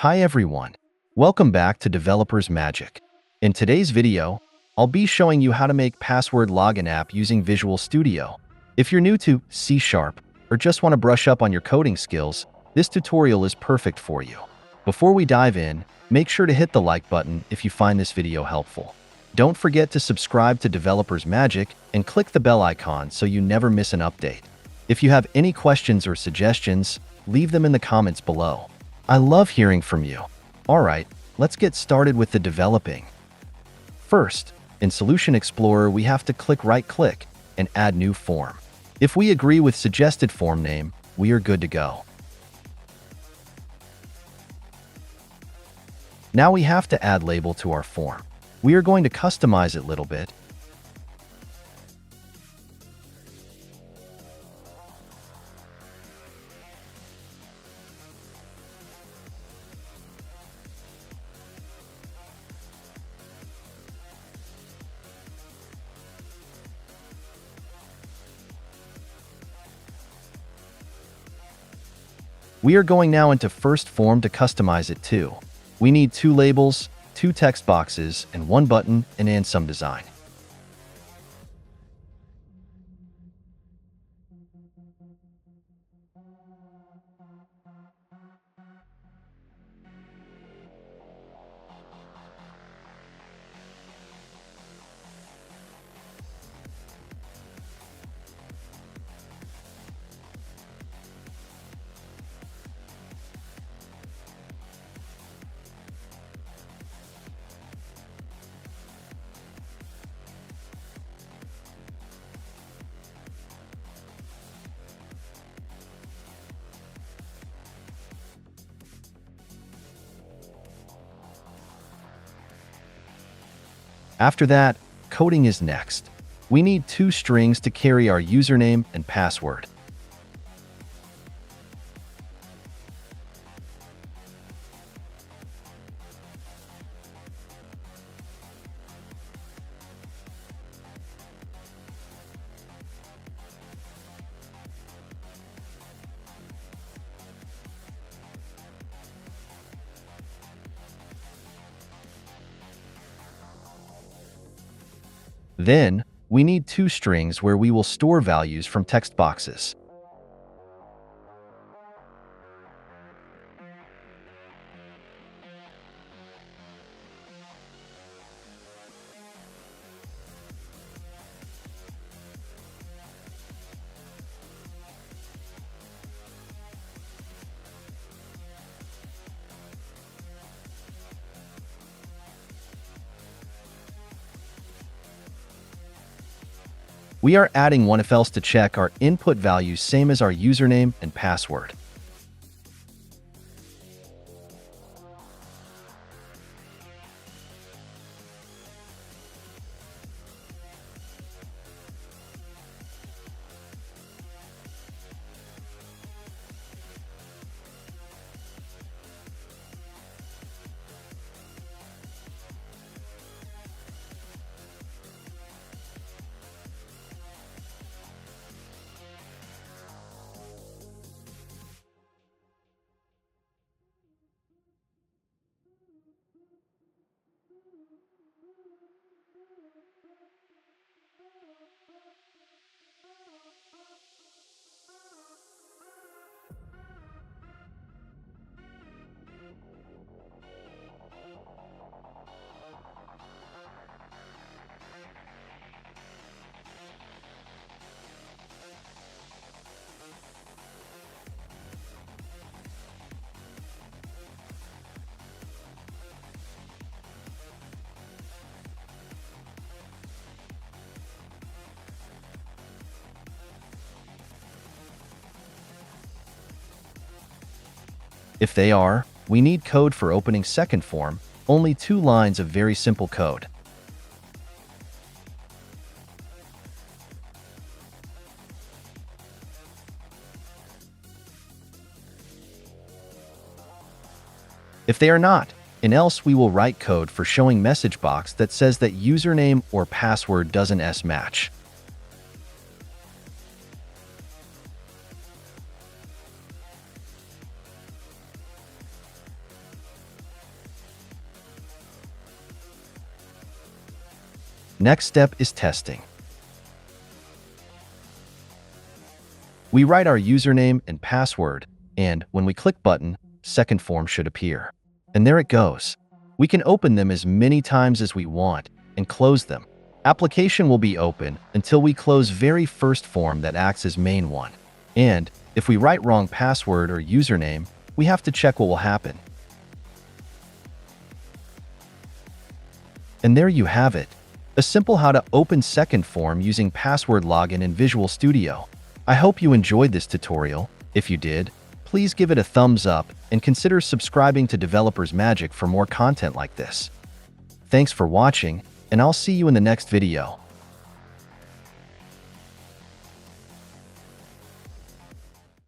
Hi everyone. Welcome back to Developers Magic. In today's video, I'll be showing you how to make password login app using Visual Studio. If you're new to C# or just want to brush up on your coding skills, this tutorial is perfect for you. Before we dive in, make sure to hit the like button if you find this video helpful. Don't forget to subscribe to Developers Magic and click the bell icon so you never miss an update. If you have any questions or suggestions, leave them in the comments below. I love hearing from you. Alright, let's get started with the developing. First, in Solution Explorer, we have to right-click and add new form. If we agree with suggested form name, we are good to go. Now we have to add label to our form. We are going to customize it a little bit. We are going now into first form to customize it too. We need 2 labels, 2 text boxes, and 1 button, and some design. After that, coding is next. We need 2 strings to carry our username and password. Then, we need 2 strings where we will store values from text boxes. We are adding one if-else to check our input values same as our username and password. If they are, we need code for opening second form, only 2 lines of very simple code. If they are not, in else we will write code for showing message box that says that username or password doesn't match. Next step is testing. We write our username and password, and when we click button, second form should appear. And there it goes. We can open them as many times as we want and close them. Application will be open until we close very first form that acts as main one. And if we write wrong password or username, we have to check what will happen. And there you have it. A simple how to open second form using password login in Visual Studio. I hope you enjoyed this tutorial. If you did, please give it a thumbs up and consider subscribing to Developers Magic for more content like this. Thanks for watching, and I'll see you in the next video.